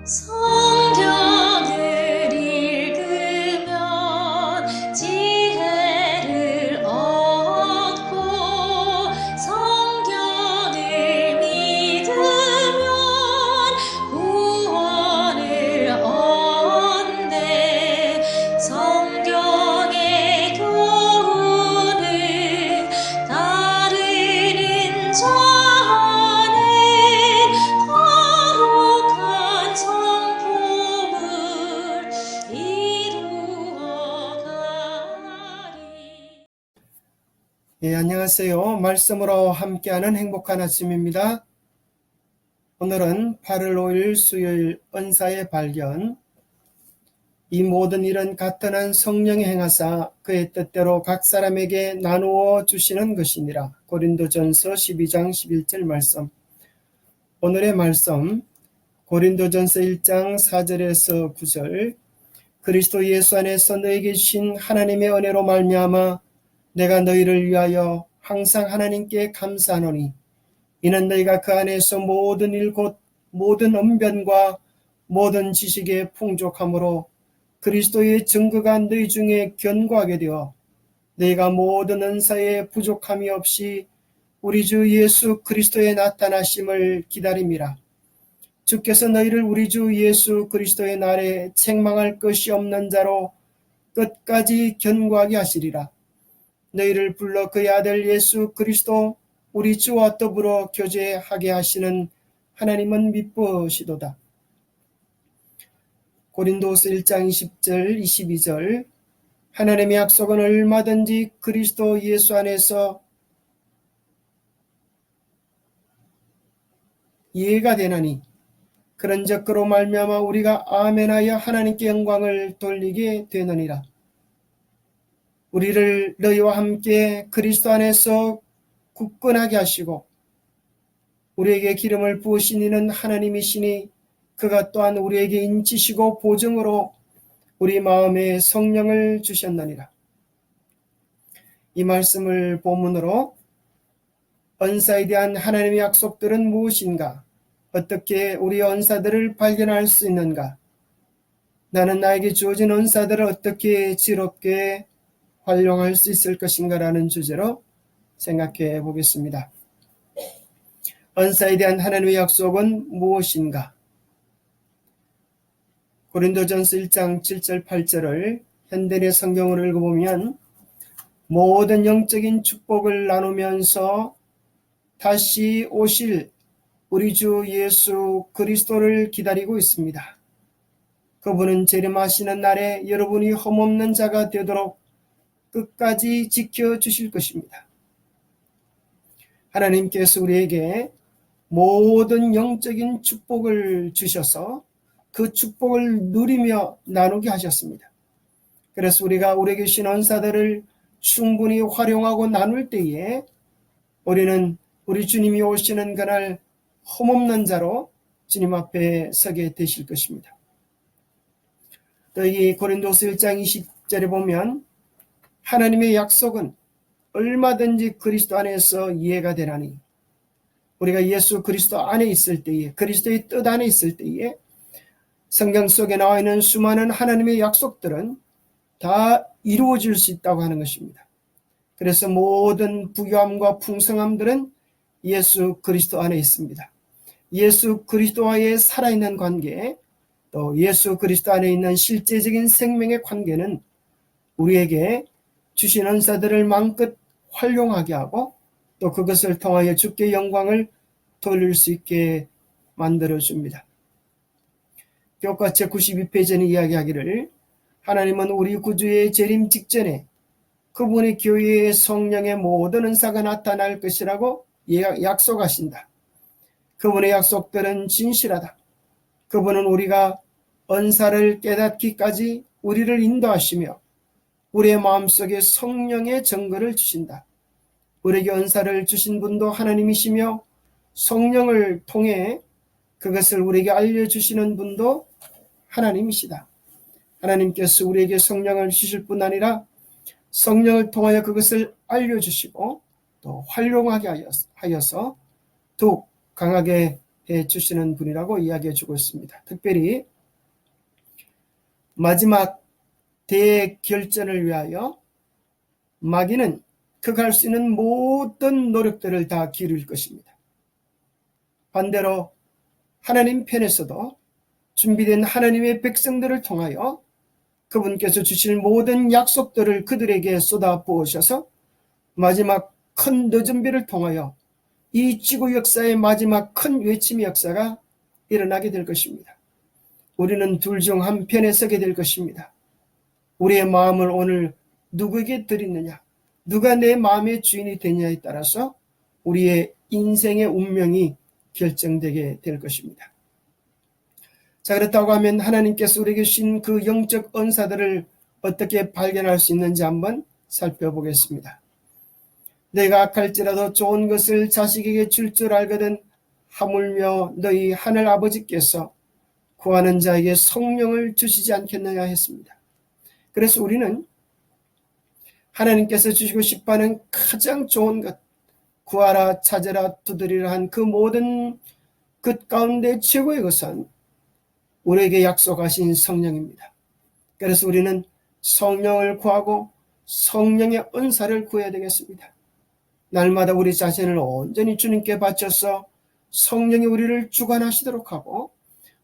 성경을 읽으면 지혜를 얻고 성경을 믿으면 구원을 얻네. 성경의 교훈을 따르는 자는 거룩한 성품을 이루어가리. 안녕하세요. 말씀으로 함께하는 행복한 아침입니다. 오늘은 8월 5일 수요일 은사의 발견. 이 모든 일은 같은 한 성령이 행하사 그의 뜻대로 각 사람에게 나누어 주시는 것이니라. 고린도전서 12장 11절 말씀. 오늘의 말씀 고린도전서 1장 4절에서 9절. 그리스도 예수 안에서 너에게 주신 하나님의 은혜로 말미암아 내가 너희를 위하여 항상 하나님께 감사하노니 이는 너희가 그 안에서 모든 일 곧 모든 언변과 모든 지식에 풍족함으로 그리스도의 증거가 너희 중에 견고하게 되어 너희가 모든 은사에 부족함이 없이 우리 주 예수 그리스도의 나타나심을 기다림이라. 주께서 너희를 우리 주 예수 그리스도의 날에 책망할 것이 없는 자로 끝까지 견고하게 하시리라. 너희를 불러 그의 아들 예수 그리스도 우리 주와 더불어 교제하게 하시는 하나님은 미쁘시도다. 고린도서 1장 20절 22절. 하나님의 약속은 얼마든지 그리스도 예수 안에서 이해가 되나니 그런즉 그로 말미암아 우리가 아멘하여 하나님께 영광을 돌리게 되느니라. 우리를 너희와 함께 그리스도 안에서 굳건하게 하시고 우리에게 기름을 부으신 이는 하나님이시니 그가 또한 우리에게 인치시고 보증으로 우리 마음에 성령을 주셨느니라. 이 말씀을 본문으로 은사에 대한 하나님의 약속들은 무엇인가? 어떻게 우리 은사들을 발견할 수 있는가? 나는 나에게 주어진 은사들을 어떻게 지롭게 활용할 수 있을 것인가? 라는 주제로 생각해 보겠습니다. 은사에 대한 하나님의 약속은 무엇인가? 고린도전서 1장 7절 8절을 현대의 성경을 읽어보면 모든 영적인 축복을 나누면서 다시 오실 우리 주 예수 그리스도를 기다리고 있습니다. 그분은 재림하시는 날에 여러분이 흠없는 자가 되도록 끝까지 지켜주실 것입니다. 하나님께서 우리에게 모든 영적인 축복을 주셔서 그 축복을 누리며 나누게 하셨습니다. 그래서 우리가 우리에게 주신 은사들을 충분히 활용하고 나눌 때에 우리는 우리 주님이 오시는 그날 흠없는 자로 주님 앞에 서게 되실 것입니다. 또 이 고린도서 1장 20절에 보면 하나님의 약속은 얼마든지 그리스도 안에서 이해가 되나니 우리가 예수 그리스도 안에 있을 때에 그리스도의 뜻 안에 있을 때에 성경 속에 나와 있는 수많은 하나님의 약속들은 다 이루어질 수 있다고 하는 것입니다. 그래서 모든 부유함과 풍성함들은 예수 그리스도 안에 있습니다. 예수 그리스도와의 살아있는 관계, 또 예수 그리스도 안에 있는 실제적인 생명의 관계는 우리에게 주신 은사들을 마음껏 활용하게 하고 또 그것을 통하여 주께 영광을 돌릴 수 있게 만들어줍니다. 교과 책 92페이지는 이야기하기를 하나님은 우리 구주의 재림 직전에 그분의 교회의 성령의 모든 은사가 나타날 것이라고 약속하신다. 그분의 약속들은 진실하다. 그분은 우리가 은사를 깨닫기까지 우리를 인도하시며 우리의 마음속에 성령의 증거를 주신다. 우리에게 은사를 주신 분도 하나님이시며 성령을 통해 그것을 우리에게 알려주시는 분도 하나님이시다. 하나님께서 우리에게 성령을 주실 뿐 아니라 성령을 통하여 그것을 알려주시고 또 활용하게 하여서 더욱 강하게 주시는 분이라고 이야기해 주고 있습니다. 특별히 마지막 대결전을 위하여 마귀는 그가 할 수 있는 모든 노력들을 다 기울일 것입니다. 반대로 하나님 편에서도 준비된 하나님의 백성들을 통하여 그분께서 주실 모든 약속들을 그들에게 쏟아 부으셔서 마지막 큰 늦은비를 통하여 이 지구 역사의 마지막 큰 외침의 역사가 일어나게 될 것입니다. 우리는 둘 중 한 편에 서게 될 것입니다. 우리의 마음을 오늘 누구에게 드리느냐, 누가 내 마음의 주인이 되냐에 따라서 우리의 인생의 운명이 결정되게 될 것입니다. 자, 그렇다고 하면 하나님께서 우리에게 주신 그 영적 은사들을 어떻게 발견할 수 있는지 한번 살펴보겠습니다. 내가 악할지라도 좋은 것을 자식에게 줄 줄 알거든 하물며 너희 하늘 아버지께서 구하는 자에게 성령을 주시지 않겠느냐 했습니다. 그래서 우리는 하나님께서 주시고 싶어하는 가장 좋은 것, 구하라 찾으라 두드리라 한 그 모든 것 가운데 최고의 것은 우리에게 약속하신 성령입니다. 그래서 우리는 성령을 구하고 성령의 은사를 구해야 되겠습니다. 날마다 우리 자신을 온전히 주님께 바쳐서 성령이 우리를 주관하시도록 하고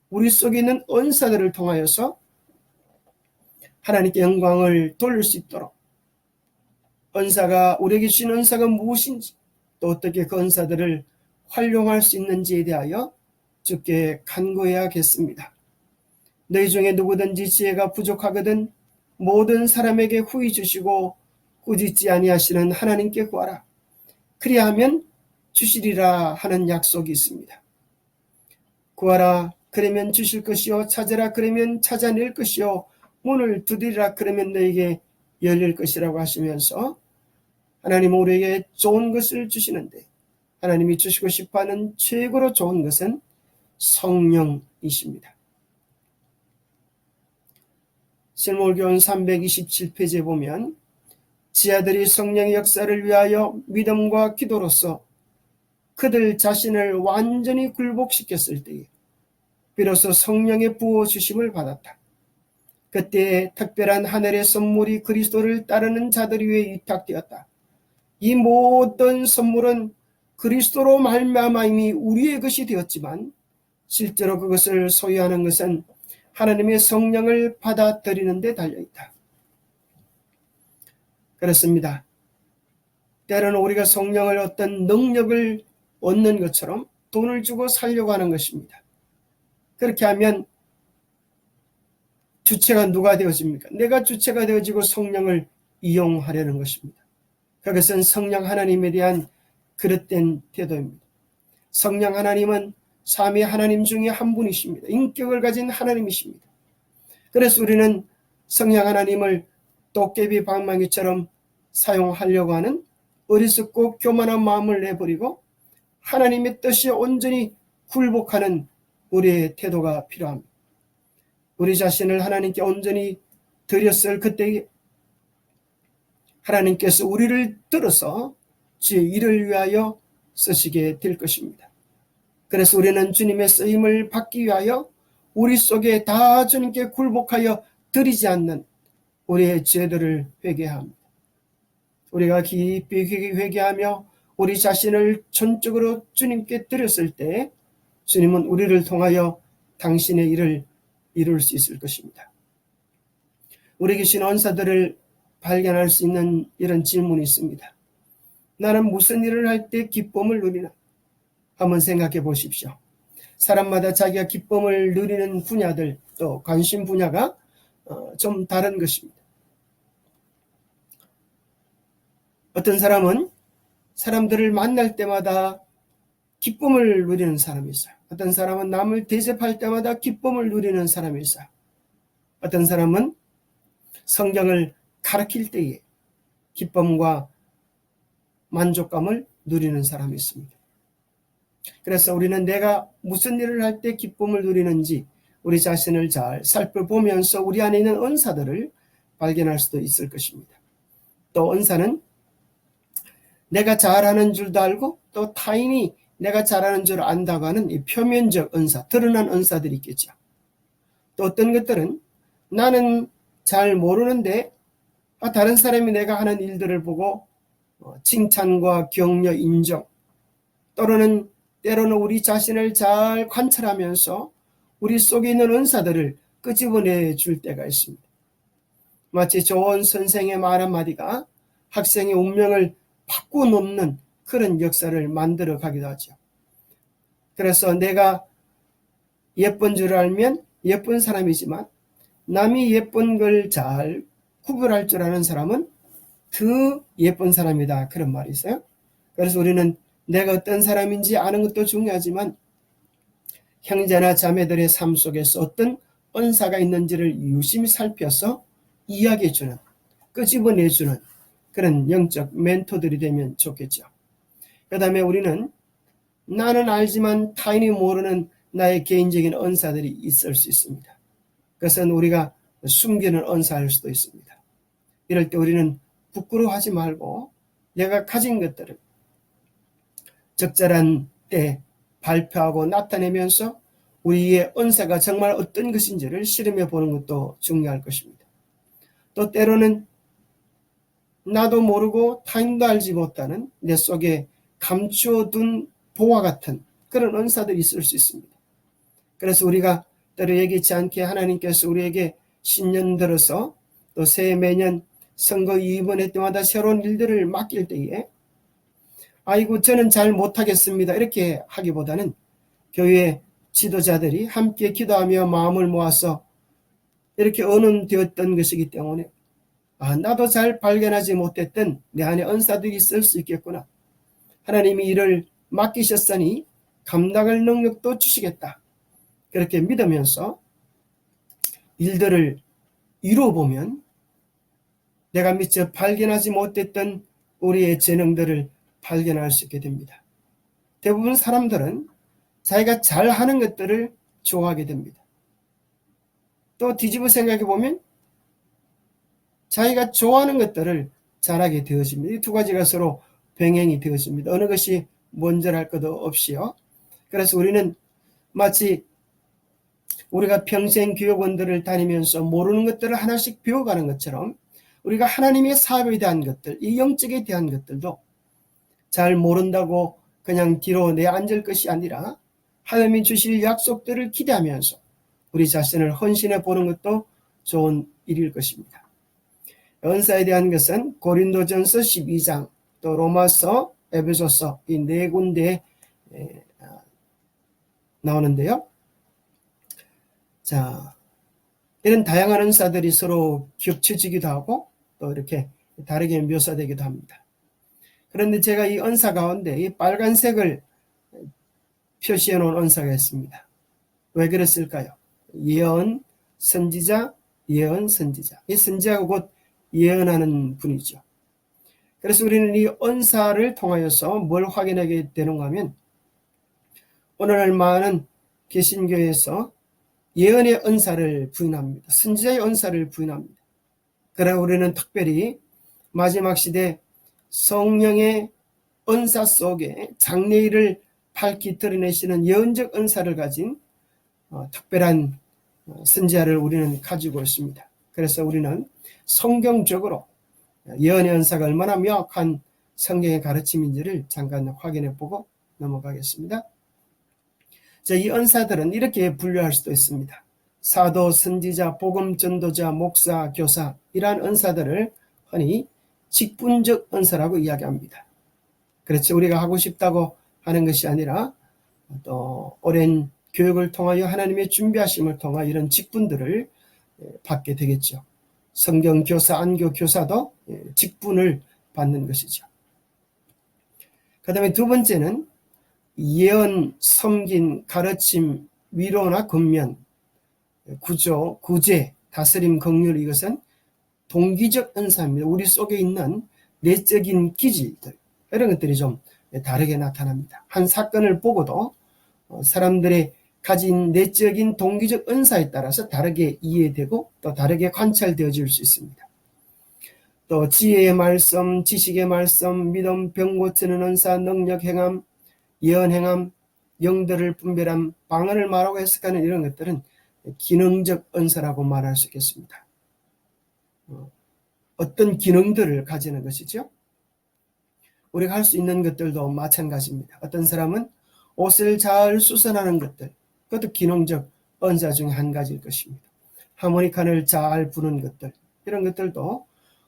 우리 속에 있는 은사들을 통하여서 하나님께 영광을 돌릴 수 있도록, 은사가 우리에게 주신 은사가 무엇인지 또 어떻게 그 은사들을 활용할 수 있는지에 대하여 주께 간구해야겠습니다. 너희 중에 누구든지 지혜가 부족하거든 모든 사람에게 후히 주시고 꾸짖지 아니하시는 하나님께 구하라. 그리하면 주시리라 하는 약속이 있습니다. 구하라 그러면 주실 것이요, 찾으라 그러면 찾아낼 것이요, 문을 두드리라 그러면 너에게 열릴 것이라고 하시면서 하나님은 우리에게 좋은 것을 주시는데 하나님이 주시고 싶어하는 최고로 좋은 것은 성령이십니다. 실물교훈 327페이지에 보면 지아들이 성령의 역사를 위하여 믿음과 기도로서 그들 자신을 완전히 굴복시켰을 때에 비로소 성령의 부어주심을 받았다. 그때 특별한 하늘의 선물이 그리스도를 따르는 자들 위에 위탁되었다. 이 모든 선물은 그리스도로 말미암아 이미 우리의 것이 되었지만 실제로 그것을 소유하는 것은 하나님의 성령을 받아들이는 데 달려있다. 그렇습니다. 때로는 우리가 성령을 어떤 능력을 얻는 것처럼 돈을 주고 살려고 하는 것입니다. 그렇게 하면 주체가 누가 되어집니까? 내가 주체가 되어지고 성령을 이용하려는 것입니다. 그것은 성령 하나님에 대한 그릇된 태도입니다. 성령 하나님은 삼위 하나님 중에 한 분이십니다. 인격을 가진 하나님이십니다. 그래서 우리는 성령 하나님을 도깨비 방망이처럼 사용하려고 하는 어리석고 교만한 마음을 내버리고 하나님의 뜻이 온전히 굴복하는 우리의 태도가 필요합니다. 우리 자신을 하나님께 온전히 드렸을 그때 하나님께서 우리를 들어서 주의 일을 위하여 쓰시게 될 것입니다. 그래서 우리는 주님의 쓰임을 받기 위하여 우리 속에 다 주님께 굴복하여 드리지 않는 우리의 죄들을 회개합니다. 우리가 깊이 회개하며 우리 자신을 전적으로 주님께 드렸을 때 주님은 우리를 통하여 당신의 일을 이룰 수 있을 것입니다. 우리에게 주신 은사들을 발견할 수 있는 이런 질문이 있습니다. 나는 무슨 일을 할 때 기쁨을 누리나? 한번 생각해 보십시오. 사람마다 자기가 기쁨을 누리는 분야들 또 관심 분야가 좀 다른 것입니다. 어떤 사람은 사람들을 만날 때마다 기쁨을 누리는 사람이 있어요. 어떤 사람은 남을 대접할 때마다 기쁨을 누리는 사람이 있어요. 어떤 사람은 성경을 가르칠 때에 기쁨과 만족감을 누리는 사람이 있습니다. 그래서 우리는 내가 무슨 일을 할 때 기쁨을 누리는지 우리 자신을 잘 살펴보면서 우리 안에 있는 은사들을 발견할 수도 있을 것입니다. 또 은사는 내가 잘하는 줄도 알고 또 타인이 내가 잘하는 줄 안다고 하는 이 표면적 은사, 드러난 은사들이 있겠죠. 또 어떤 것들은 나는 잘 모르는데 다른 사람이 내가 하는 일들을 보고 칭찬과 격려, 인정, 때로는 우리 자신을 잘 관찰하면서 우리 속에 있는 은사들을 끄집어내 줄 때가 있습니다. 마치 좋은 선생의 말 한마디가 학생의 운명을 바꿔놓는 그런 역사를 만들어 가기도 하죠. 그래서 내가 예쁜 줄 알면 예쁜 사람이지만 남이 예쁜 걸 잘 구별할 줄 아는 사람은 그 예쁜 사람이다, 그런 말이 있어요. 그래서 우리는 내가 어떤 사람인지 아는 것도 중요하지만 형제나 자매들의 삶 속에서 어떤 은사가 있는지를 유심히 살펴서 이야기해주는, 끄집어내주는 그런 영적 멘토들이 되면 좋겠죠. 그 다음에 우리는 나는 알지만 타인이 모르는 나의 개인적인 은사들이 있을 수 있습니다. 그것은 우리가 숨기는 은사일 수도 있습니다. 이럴 때 우리는 부끄러워하지 말고 내가 가진 것들을 적절한 때 발표하고 나타내면서 우리의 은사가 정말 어떤 것인지를 실험해 보는 것도 중요할 것입니다. 또 때로는 나도 모르고 타인도 알지 못하는 내 속에 감추어둔 보화 같은 그런 은사들이 있을 수 있습니다. 그래서 우리가 때로 예기치 않게 하나님께서 우리에게 신년 들어서 또 새해 매년 선거 이번회 때마다 새로운 일들을 맡길 때에 아이고 저는 잘 못하겠습니다 이렇게 하기보다는 교회 지도자들이 함께 기도하며 마음을 모아서 이렇게 언론되었던 것이기 때문에 나도 잘 발견하지 못했던 내 안에 은사들이 있을 수 있겠구나. 하나님이 이를 맡기셨으니 감당할 능력도 주시겠다. 그렇게 믿으면서 일들을 이루어보면 내가 미처 발견하지 못했던 우리의 재능들을 발견할 수 있게 됩니다. 대부분 사람들은 자기가 잘하는 것들을 좋아하게 됩니다. 또 뒤집어 생각해 보면 자기가 좋아하는 것들을 잘하게 되어집니다. 이 두 가지가 서로 병행이 되어집니다. 어느 것이 먼저랄 것도 없이요. 그래서 우리는 마치 우리가 평생 교육원들을 다니면서 모르는 것들을 하나씩 배워가는 것처럼 우리가 하나님의 사업에 대한 것들, 이 영적에 대한 것들도 잘 모른다고 그냥 뒤로 내앉을 것이 아니라 하나님이 주실 약속들을 기대하면서 우리 자신을 헌신해 보는 것도 좋은 일일 것입니다. 은사에 대한 것은 고린도전서 12장, 또 로마서, 에베소서 이 네 군데에 나오는데요. 자, 이런 다양한 은사들이 서로 겹쳐지기도 하고 또 이렇게 다르게 묘사되기도 합니다. 그런데 제가 이 은사 가운데 이 빨간색을 표시해 놓은 은사가 있습니다. 왜 그랬을까요? 예언, 선지자, 예언, 선지자. 이 선지자가 곧 예언하는 분이죠. 그래서 우리는 이 은사를 통하여서 뭘 확인하게 되는가 하면 오늘날 많은 개신교에서 예언의 은사를 부인합니다. 선지자의 은사를 부인합니다. 그러나 우리는 특별히 마지막 시대 성령의 은사 속에 장래일을 밝히 드러내시는 예언적 은사를 가진 특별한 선지자를 우리는 가지고 있습니다. 그래서 우리는 성경적으로 예언의 은사가 얼마나 명확한 성경의 가르침인지를 잠깐 확인해 보고 넘어가겠습니다. 자, 이 은사들은 이렇게 분류할 수도 있습니다. 사도, 선지자, 복음 전도자, 목사, 교사 이러한 은사들을 흔히 직분적 은사라고 이야기합니다. 그렇죠. 우리가 하고 싶다고 하는 것이 아니라 또 오랜 교육을 통하여 하나님의 준비하심을 통하여 이런 직분들을 받게 되겠죠. 성경 교사, 안교 교사도 직분을 받는 것이죠. 그 다음에 두 번째는 예언, 섬긴, 가르침, 위로나 권면, 구조, 구제, 다스림, 긍휼 이것은 동기적 은사입니다. 우리 속에 있는 내적인 기질들 이런 것들이 좀 다르게 나타납니다. 한 사건을 보고도 사람들의 가진 내적인 동기적 은사에 따라서 다르게 이해되고 또 다르게 관찰되어질 수 있습니다. 또 지혜의 말씀, 지식의 말씀, 믿음, 병 고치는 은사, 능력, 행함, 예언행함, 영들을 분별함, 방언을 말하고 해석하는 이런 것들은 기능적 은사라고 말할 수 있겠습니다. 어떤 기능들을 가지는 것이죠. 우리가 할 수 있는 것들도 마찬가지입니다. 어떤 사람은 옷을 잘 수선하는 것들, 그것도 기능적 은사 중에 한 가지일 것입니다. 하모니카를 잘 부는 것들, 이런 것들도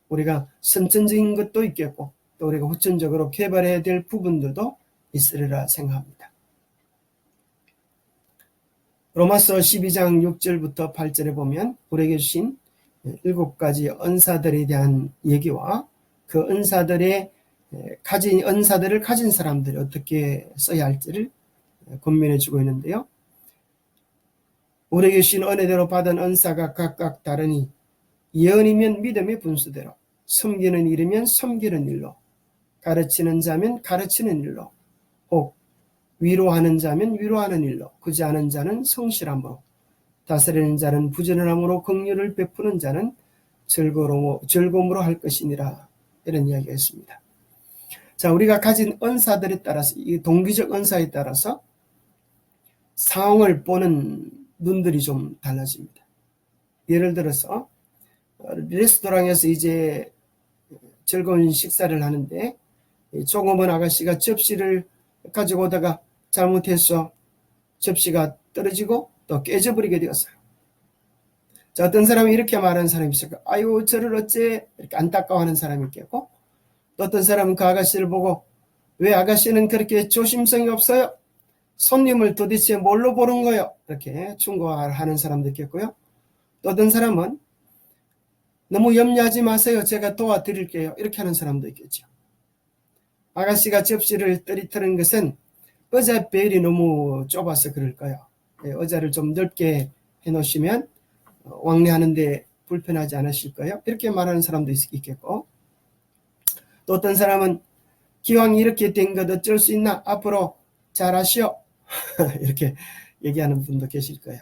우리가 선천적인 것도 있겠고 또 우리가 후천적으로 개발해야 될 부분들도 있으리라 생각합니다. 로마서 12장 6절부터 8절에 보면 우리에게 주신 7가지 은사들에 대한 얘기와 그 은사들을 가진 사람들이 어떻게 써야 할지를 권면해 주고 있는데요. 우리에게 주신 은혜대로 받은 은사가 각각 다르니 예언이면 믿음의 분수대로, 섬기는 일이면 섬기는 일로, 가르치는 자면 가르치는 일로, 혹 위로하는 자면 위로하는 일로, 그지 않은 자는 성실함으로, 다스리는 자는 부지런함으로, 긍휼을 베푸는 자는 즐거움으로 할 것이니라. 이런 이야기가 있습니다. 자, 우리가 가진 은사들에 따라서, 이 동기적 은사에 따라서 상황을 보는 눈들이 좀 달라집니다. 예를 들어서 레스토랑에서 이제 즐거운 식사를 하는데 조그만 아가씨가 접시를 가지고 오다가 잘못해서 접시가 떨어지고 또 깨져버리게 되었어요. 자, 어떤 사람이 이렇게 말하는 사람이 있을까? 아유, 저를 어째 이렇게 안타까워하는 사람이 있겠고, 또 어떤 사람은 그 아가씨를 보고 왜 아가씨는 그렇게 조심성이 없어요? 손님을 도대체 뭘로 보는 거요? 이렇게 충고하는 사람도 있겠고요. 또 어떤 사람은 너무 염려하지 마세요. 제가 도와드릴게요. 이렇게 하는 사람도 있겠죠. 아가씨가 접시를 떨어뜨린 것은 의자 배열이 너무 좁아서 그럴까요? 의자를 좀 넓게 해놓으시면 왕래하는데 불편하지 않으실 거예요. 이렇게 말하는 사람도 있겠고, 또 어떤 사람은 기왕 이렇게 된 것 어쩔 수 있나? 앞으로 잘하시오. 이렇게 얘기하는 분도 계실 거예요.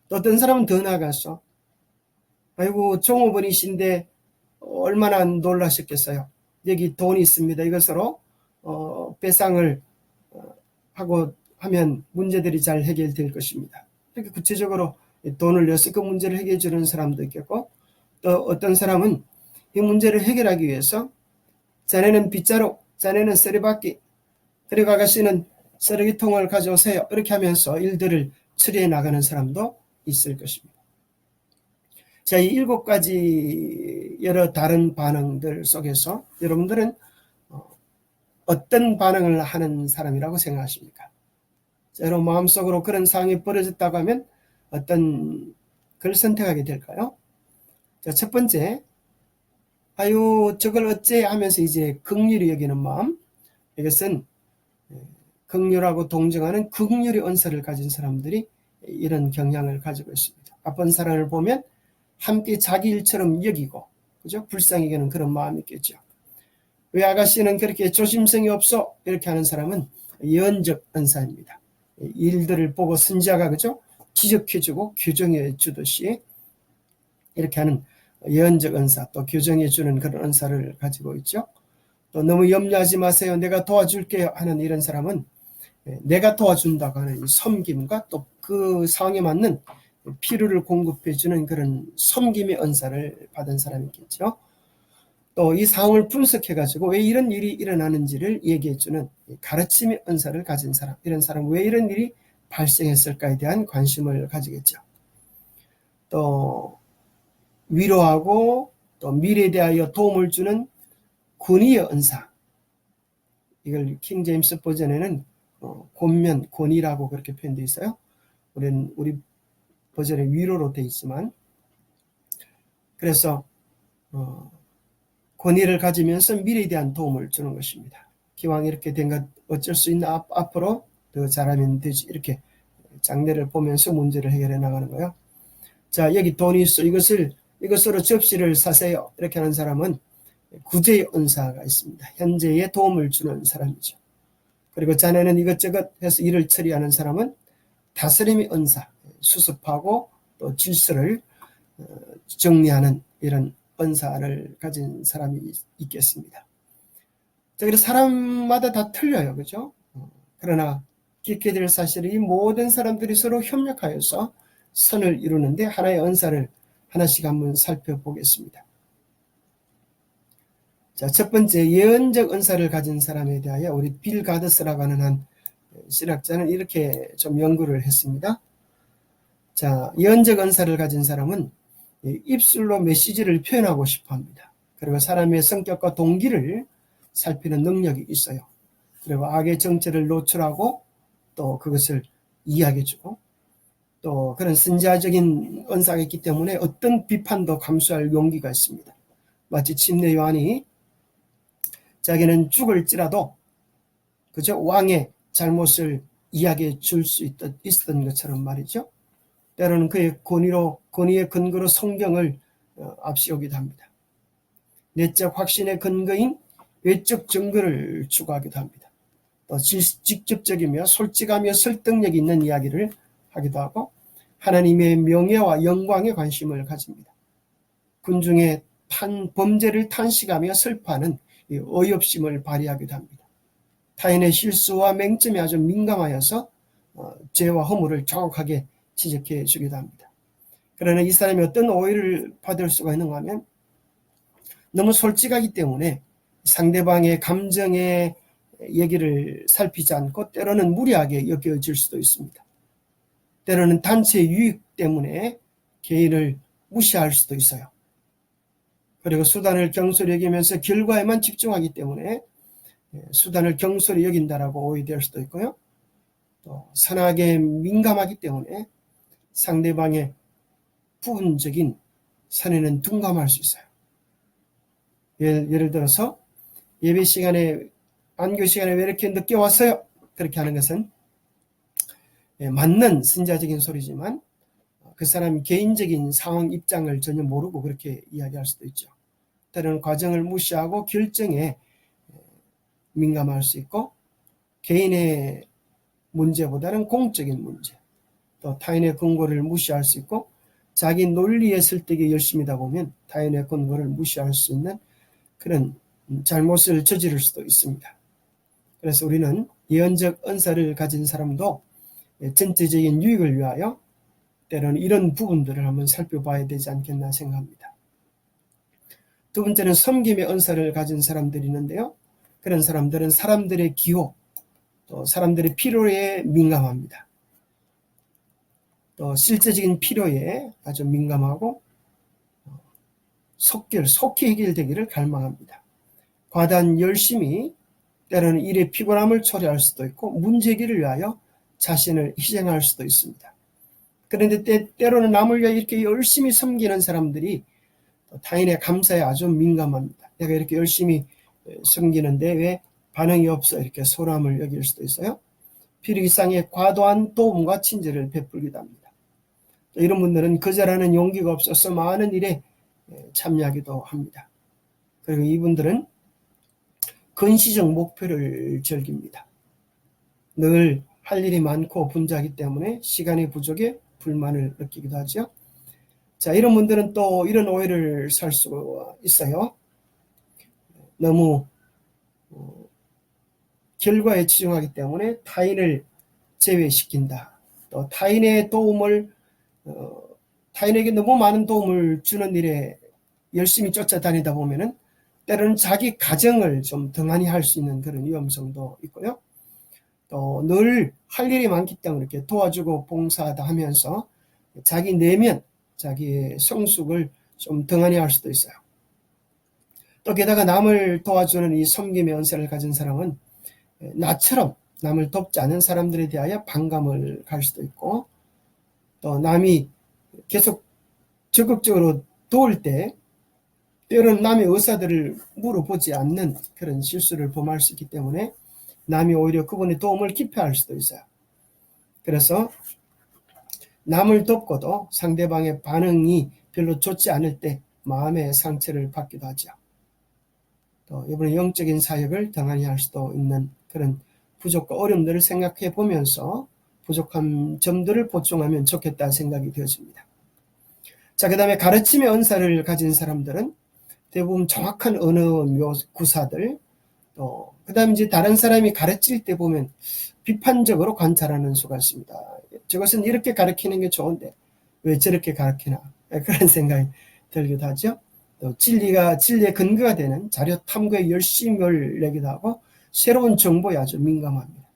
또 어떤 사람은 더 나아가서 아이고 종업원이신데 얼마나 놀라셨겠어요. 여기 돈이 있습니다. 이것으로 배상을 하고 하면 문제들이 잘 해결될 것입니다. 이렇게 구체적으로 돈을 내서 그 문제를 해결해 주는 사람도 있겠고, 또 어떤 사람은 이 문제를 해결하기 위해서 자네는 빗자루, 자네는 쓰레받기, 그리고 아가씨는 쓰레기통을 가져오세요. 이렇게 하면서 일들을 처리해 나가는 사람도 있을 것입니다. 자, 이 7가지 여러 다른 반응들 속에서 여러분들은 어떤 반응을 하는 사람이라고 생각하십니까? 여러분 마음속으로 그런 상황이 벌어졌다고 하면 어떤 걸 선택하게 될까요? 자, 첫 번째, 아유 저걸 어째 하면서 이제 긍휼히 여기는 마음, 이것은 긍휼하고 동정하는 긍휼의 은사를 가진 사람들이 이런 경향을 가지고 있습니다. 아픈 사람을 보면 함께 자기 일처럼 여기고, 그죠? 불쌍히 여기는 그런 마음이 있겠죠. 왜 아가씨는 그렇게 조심성이 없어? 이렇게 하는 사람은 예언적 은사입니다. 일들을 보고 선지자가, 그죠? 지적해주고 교정해 주듯이 이렇게 하는 예언적 은사, 또 교정해 주는 그런 은사를 가지고 있죠. 또 너무 염려하지 마세요. 내가 도와줄게요 하는 이런 사람은 내가 도와준다고 하는 섬김과 또 그 상황에 맞는 필요를 공급해 주는 그런 섬김의 은사를 받은 사람이겠죠. 또 이 상황을 분석해 가지고 왜 이런 일이 일어나는지를 얘기해 주는 가르침의 은사를 가진 사람, 이런 사람은 왜 이런 일이 발생했을까에 대한 관심을 가지겠죠. 또 위로하고 또 미래에 대하여 도움을 주는 권위의 은사, 이걸 킹 제임스 버전에는 권면, 권위라고 그렇게 표현되어 있어요. 우리 버전에 위로로 되어 있지만, 그래서 권위를 가지면서 미래에 대한 도움을 주는 것입니다. 기왕 이렇게 된 것 어쩔 수 있나? 앞으로 더 잘하면 되지. 이렇게 장래를 보면서 문제를 해결해 나가는 거예요. 자, 여기 돈이 있어. 이것으로 접시를 사세요. 이렇게 하는 사람은 구제의 은사가 있습니다. 현재에 도움을 주는 사람이죠. 그리고 자네는 이것저것 해서 일을 처리하는 사람은 다스림의 은사, 수습하고 또 질서를 정리하는 이런 은사를 가진 사람이 있겠습니다. 자, 그래서 사람마다 다 틀려요. 그죠? 그러나 깊게 될 사실은 이 모든 사람들이 서로 협력하여서 선을 이루는데 하나의 은사를 하나씩 한번 살펴보겠습니다. 자, 첫 번째 예언적 은사를 가진 사람에 대하여 우리 빌 가드스라고 하는 한 신학자는 이렇게 좀 연구를 했습니다. 자, 예언적 은사를 가진 사람은 입술로 메시지를 표현하고 싶어 합니다. 그리고 사람의 성격과 동기를 살피는 능력이 있어요. 그리고 악의 정체를 노출하고 또 그것을 이야기해주고 또 그런 선지자적인 은사가 있기 때문에 어떤 비판도 감수할 용기가 있습니다. 마치 침례 요한이 자기는 죽을지라도 그저 왕의 잘못을 이야기해 줄 수 있었던 것처럼 말이죠. 때로는 그의 권위의 근거로 성경을 앞세우기도 합니다. 내적 확신의 근거인 외적 증거를 추구하기도 합니다. 또 직접적이며 솔직하며 설득력 있는 이야기를 하기도 하고 하나님의 명예와 영광에 관심을 가집니다. 군중의 범죄를 탄식하며 슬퍼하는 어이없음을 발휘하기도 합니다. 타인의 실수와 맹점에 아주 민감하여서 죄와 허물을 정확하게 지적해 주기도 합니다. 그러나 이 사람이 어떤 오해를 받을 수가 있는가 하면 너무 솔직하기 때문에 상대방의 감정의 얘기를 살피지 않고 때로는 무리하게 여겨질 수도 있습니다. 때로는 단체 유익 때문에 개인을 무시할 수도 있어요. 그리고 수단을 경솔히 여기면서 결과에만 집중하기 때문에 수단을 경솔히 여긴다라고 오해될 수도 있고요. 또 선악에 민감하기 때문에 상대방의 부분적인 선에는 둔감할 수 있어요. 예를 들어서 예배 시간에 안교 시간에 왜 이렇게 늦게 왔어요? 그렇게 하는 것은 맞는 선지자적인 소리지만 그 사람 개인적인 상황 입장을 전혀 모르고 그렇게 이야기할 수도 있죠. 때로는 과정을 무시하고 결정에 민감할 수 있고 개인의 문제보다는 공적인 문제 또 타인의 근거를 무시할 수 있고 자기 논리의 설득에 열심이다 보면 타인의 근거를 무시할 수 있는 그런 잘못을 저지를 수도 있습니다. 그래서 우리는 예언적 은사를 가진 사람도 전체적인 유익을 위하여 때로는 이런 부분들을 한번 살펴봐야 되지 않겠나 생각합니다. 두 번째는 섬김의 은사를 가진 사람들이 있는데요. 그런 사람들은 사람들의 기호, 또 사람들의 필요에 민감합니다. 또 실제적인 필요에 아주 민감하고 속히 해결되기를 갈망합니다. 과다한 열심이 때로는 일의 피곤함을 초래할 수도 있고 문제 해결을 위하여 자신을 희생할 수도 있습니다. 그런데 때로는 남을 위해 이렇게 열심히 섬기는 사람들이 타인의 감사에 아주 민감합니다. 내가 이렇게 열심히 섬기는데 왜 반응이 없어 이렇게 소람을 여길 수도 있어요. 필요 이상의 과도한 도움과 친절을 베풀기도 합니다. 이런 분들은 거절하는 용기가 없어서 많은 일에 참여하기도 합니다. 그리고 이분들은 근시적 목표를 즐깁니다. 늘 할 일이 많고 분주하기 때문에 시간의 부족에 불만을 느끼기도 하죠. 자, 이런 분들은 또 이런 오해를 살 수가 있어요. 너무 결과에 치중하기 때문에 타인을 제외시킨다. 또 타인의 도움을 타인에게 너무 많은 도움을 주는 일에 열심히 쫓아다니다 보면은 때로는 자기 가정을 좀 등한히 할 수 있는 그런 위험성도 있고요. 또 늘 할 일이 많기 때문에 이렇게 도와주고 봉사하다 하면서 자기 내면, 자기의 성숙을 좀 등한히 할 수도 있어요. 또 게다가 남을 도와주는 이 섬김의 은사를 가진 사람은 나처럼 남을 돕지 않은 사람들에 대하여 반감을 갈 수도 있고 또 남이 계속 적극적으로 도울 때 때로는 남의 의사들을 물어보지 않는 그런 실수를 범할 수 있기 때문에 남이 오히려 그분의 도움을 기피할 수도 있어요. 그래서 남을 돕고도 상대방의 반응이 별로 좋지 않을 때 마음의 상처를 받기도 하죠. 또 이번에 영적인 사역을 등한히 할 수도 있는 그런 부족과 어려움들을 생각해 보면서 부족한 점들을 보충하면 좋겠다 생각이 되어집니다. 자, 그 다음에 가르침의 은사를 가진 사람들은 대부분 정확한 언어 구사들, 또 그다음에 이제 다른 사람이 가르칠 때 보면 비판적으로 관찰하는 수가 있습니다. 저것은 이렇게 가르치는 게 좋은데 왜 저렇게 가르치나 그런 생각이 들기도 하죠. 또 진리의 근거가 되는 자료 탐구에 열심을 내기도 하고 새로운 정보에 아주 민감합니다.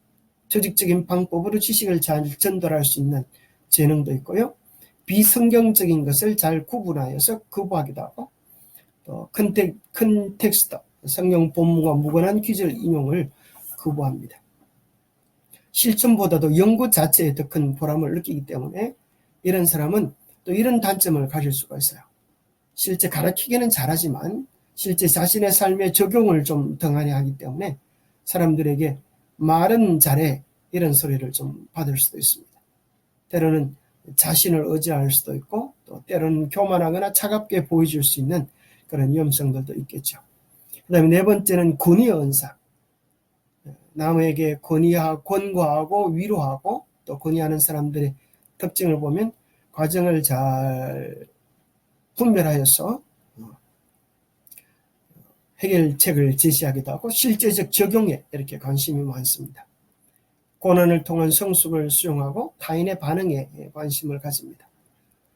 조직적인 방법으로 지식을 잘 전달할 수 있는 재능도 있고요. 비성경적인 것을 잘 구분하여서 거부하기도 하고 또 큰 텍스트, 성경 본문과 무관한 기절 인용을 거부합니다. 실천보다도 연구 자체에 더 큰 보람을 느끼기 때문에 이런 사람은 또 이런 단점을 가질 수가 있어요. 실제 가르치기는 잘하지만 실제 자신의 삶에 적용을 좀 덩하니 하기 때문에 사람들에게 말은 잘해 이런 소리를 좀 받을 수도 있습니다. 때로는 자신을 의지할 수도 있고 또 때로는 교만하거나 차갑게 보여줄 수 있는 그런 위험성들도 있겠죠. 그 다음에 네 번째는 권위의 은사. 남에게 권고하고 위로하고 또 권위하는 사람들의 특징을 보면 과정을 잘 분별하여서 해결책을 제시하기도 하고 실제적 적용에 이렇게 관심이 많습니다. 고난을 통한 성숙을 수용하고 타인의 반응에 관심을 가집니다.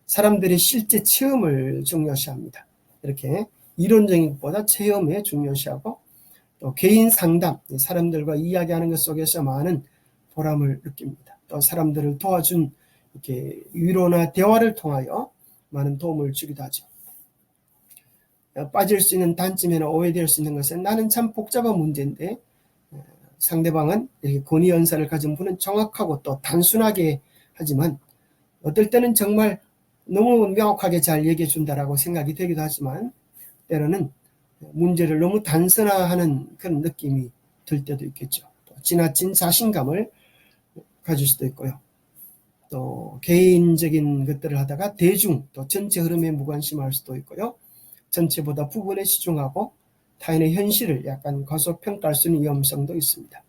사람들이 실제 체험을 중요시합니다. 이렇게 이론적인 것보다 체험에 중요시하고 또 개인 상담, 사람들과 이야기하는 것 속에서 많은 보람을 느낍니다. 또 사람들을 도와준 이렇게 위로나 대화를 통하여 많은 도움을 주기도 하죠. 빠질 수 있는 단점이나 오해될 수 있는 것은 나는 참 복잡한 문제인데 상대방은 이렇게 권위 연사를 가진 분은 정확하고 또 단순하게 하지만 어떨 때는 정말 너무 명확하게 잘 얘기해 준다라고 생각이 되기도 하지만 때로는 문제를 너무 단순화하는 그런 느낌이 들 때도 있겠죠. 또 지나친 자신감을 가질 수도 있고요. 또 개인적인 것들을 하다가 대중 또 전체 흐름에 무관심할 수도 있고요. 전체보다 부분에 치중하고 타인의 현실을 약간 과소평가할 수 있는 위험성도 있습니다.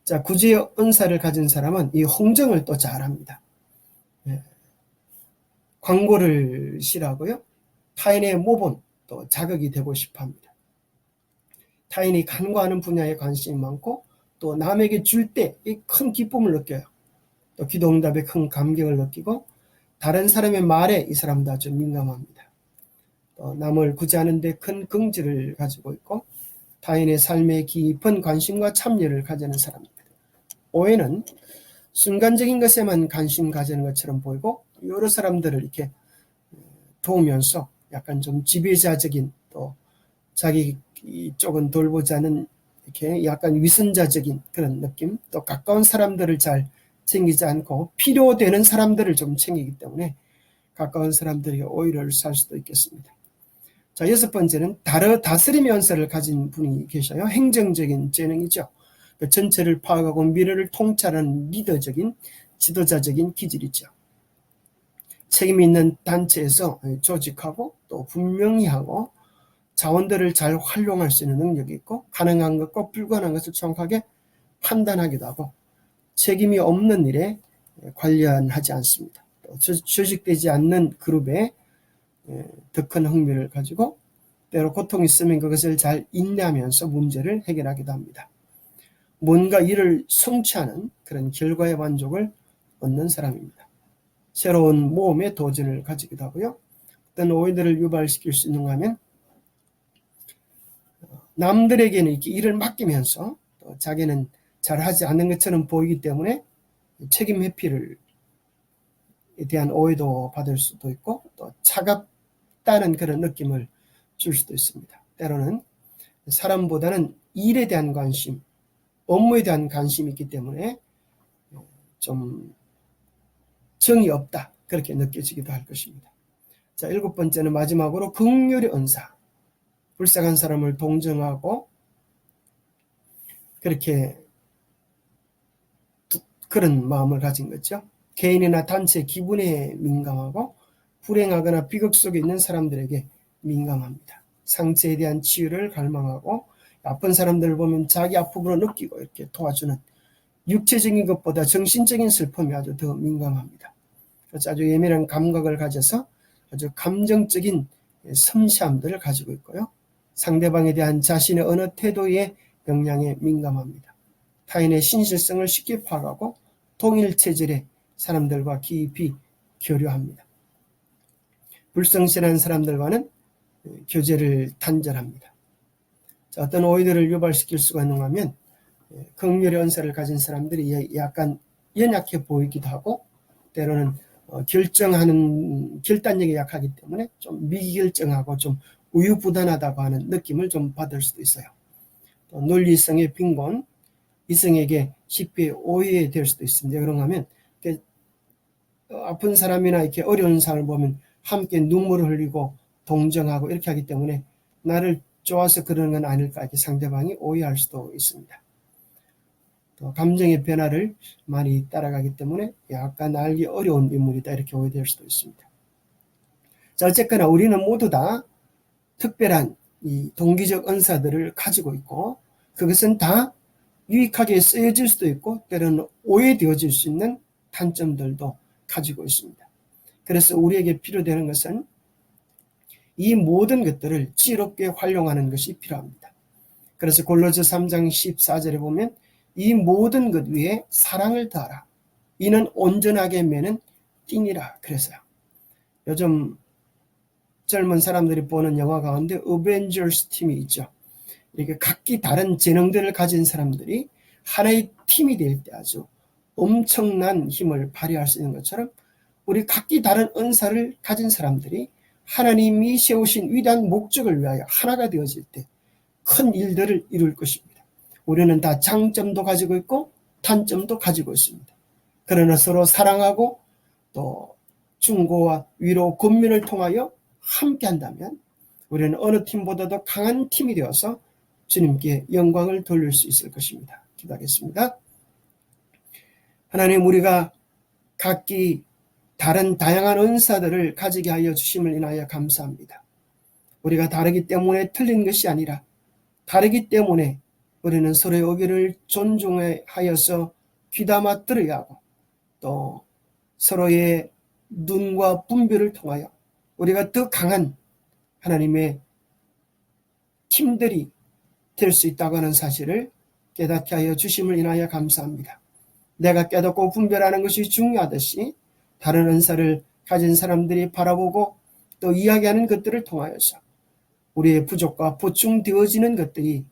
자, 구제의 은사를 가진 사람은 이 홍정을 또 잘합니다. 광고를 싫어하고요. 타인의 모본 또 자극이 되고 싶어합니다. 타인이 간과하는 분야에 관심이 많고 또 남에게 줄 때 큰 기쁨을 느껴요. 또 기도응답에 큰 감격을 느끼고 다른 사람의 말에 이 사람도 아주 민감합니다. 또 남을 구제하는 데 큰 긍지를 가지고 있고 타인의 삶에 깊은 관심과 참여를 가지는 사람입니다. 오해는 순간적인 것에만 관심 가지는 것처럼 보이고 여러 사람들을 이렇게 도우면서 약간 좀 지배자적인 또 자기 쪽은 돌보지 않은 이렇게 약간 위선자적인 그런 느낌, 또 가까운 사람들을 잘 챙기지 않고 필요되는 사람들을 좀 챙기기 때문에 가까운 사람들에게 오해를 살 수도 있겠습니다. 자, 여섯 번째는 다스림의 연세를 가진 분이 계셔요. 행정적인 재능이죠. 그 전체를 파악하고 미래를 통찰하는 리더적인 지도자적인 기질이죠. 책임 있는 단체에서 조직하고 또 분명히 하고 자원들을 잘 활용할 수 있는 능력이 있고 가능한 것과 불가능한 것을 정확하게 판단하기도 하고 책임이 없는 일에 관련하지 않습니다. 또 조직되지 않는 그룹에 더 큰 흥미를 가지고 때로 고통이 있으면 그것을 잘 인내하면서 문제를 해결하기도 합니다. 뭔가 일을 성취하는 그런 결과의 만족을 얻는 사람입니다. 새로운 모험에 도전을 가지기도 하고요. 어떤 오해들을 유발시킬 수 있는가 하면 남들에게는 이렇게 일을 맡기면서 또 자기는 잘하지 않는 것처럼 보이기 때문에 책임 회피를 대한 오해도 받을 수도 있고 또 차갑다는 그런 느낌을 줄 수도 있습니다. 때로는 사람보다는 일에 대한 관심, 업무에 대한 관심이 있기 때문에 좀 정이 없다 그렇게 느껴지기도 할 것입니다. 자, 일곱 번째는 마지막으로 긍휼의 은사. 불쌍한 사람을 동정하고 그렇게 그런 마음을 가진 거죠. 개인이나 단체 기분에 민감하고 불행하거나 비극 속에 있는 사람들에게 민감합니다. 상처에 대한 치유를 갈망하고 아픈 사람들을 보면 자기 아픔으로 느끼고 이렇게 도와주는 육체적인 것보다 정신적인 슬픔이 아주 더 민감합니다. 그래서 아주 예민한 감각을 가져서 아주 감정적인 섬세함들을 가지고 있고요. 상대방에 대한 자신의 어느 태도에 역량에 민감합니다. 타인의 신실성을 쉽게 파악하고 동일 체질의 사람들과 깊이 교류합니다. 불성실한 사람들과는 교제를 단절합니다. 자, 어떤 오해들을 유발시킬 수가 있는가 하면 긍휼의 은사를 가진 사람들이 약간 연약해 보이기도 하고 때로는 결단력이 약하기 때문에 좀 미결정하고 좀 우유부단하다고 하는 느낌을 좀 받을 수도 있어요. 또 논리성의 빈곤, 이성에게 쉽게 오해될 수도 있습니다. 그런가 하면 아픈 사람이나 이렇게 어려운 사람을 보면 함께 눈물을 흘리고 동정하고 이렇게 하기 때문에 나를 좋아서 그러는 건 아닐까 이렇게 상대방이 오해할 수도 있습니다. 또 감정의 변화를 많이 따라가기 때문에 약간 알기 어려운 인물이다 이렇게 오해될 수도 있습니다. 자, 어쨌거나 우리는 모두 다 특별한 이 동기적 은사들을 가지고 있고 그것은 다 유익하게 쓰여질 수도 있고 때로는 오해되어질 수 있는 단점들도 가지고 있습니다. 그래서 우리에게 필요되는 것은 이 모든 것들을 지혜롭게 활용하는 것이 필요합니다. 그래서 골로새 3장 14절에 보면 이 모든 것 위에 사랑을 더하라. 이는 온전하게 매는 띠니라 그랬어요. 요즘 젊은 사람들이 보는 영화 가운데 어벤져스 팀이 있죠. 이렇게 각기 다른 재능들을 가진 사람들이 하나의 팀이 될 때 아주 엄청난 힘을 발휘할 수 있는 것처럼 우리 각기 다른 은사를 가진 사람들이 하나님이 세우신 위대한 목적을 위하여 하나가 되어질 때 큰 일들을 이룰 것입니다. 우리는 다 장점도 가지고 있고 단점도 가지고 있습니다. 그러나 서로 사랑하고 또 중고와 위로 권면을 통하여 함께 한다면 우리는 어느 팀보다도 강한 팀이 되어서 주님께 영광을 돌릴 수 있을 것입니다. 기도하겠습니다. 하나님, 우리가 각기 다른 다양한 은사들을 가지게 하여 주심을 인하여 감사합니다. 우리가 다르기 때문에 틀린 것이 아니라 다르기 때문에 우리는 서로의 의견을 존중하여서 귀담아 들어야 하고 또 서로의 눈과 분별을 통하여 우리가 더 강한 하나님의 팀들이 될 수 있다고 하는 사실을 깨닫게 하여 주심을 인하여 감사합니다. 내가 깨닫고 분별하는 것이 중요하듯이 다른 은사를 가진 사람들이 바라보고 또 이야기하는 것들을 통하여서 우리의 부족과 보충되어지는 것들이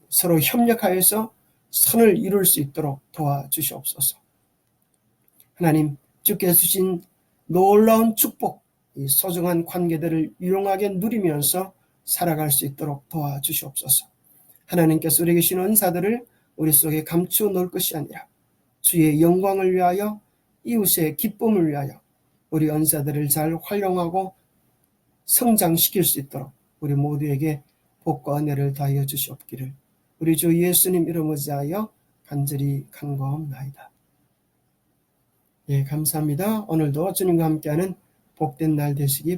서로 협력하여서 선을 이룰 수 있도록 도와주시옵소서. 하나님, 주께서 주신 놀라운 축복, 이 소중한 관계들을 유용하게 누리면서 살아갈 수 있도록 도와주시옵소서. 하나님께서 우리에게 주신 은사들을 우리 속에 감추어 놓을 것이 아니라 주의 영광을 위하여 이웃의 기쁨을 위하여 우리 은사들을 잘 활용하고 성장시킬 수 있도록 우리 모두에게 복과 은혜를 다하여 주시옵기를 우리 주 예수님 이름으로 하여 간절히 간구하옵나이다. 예, 감사합니다. 오늘도 주님과 함께하는 복된 날 되시기 바랍니다.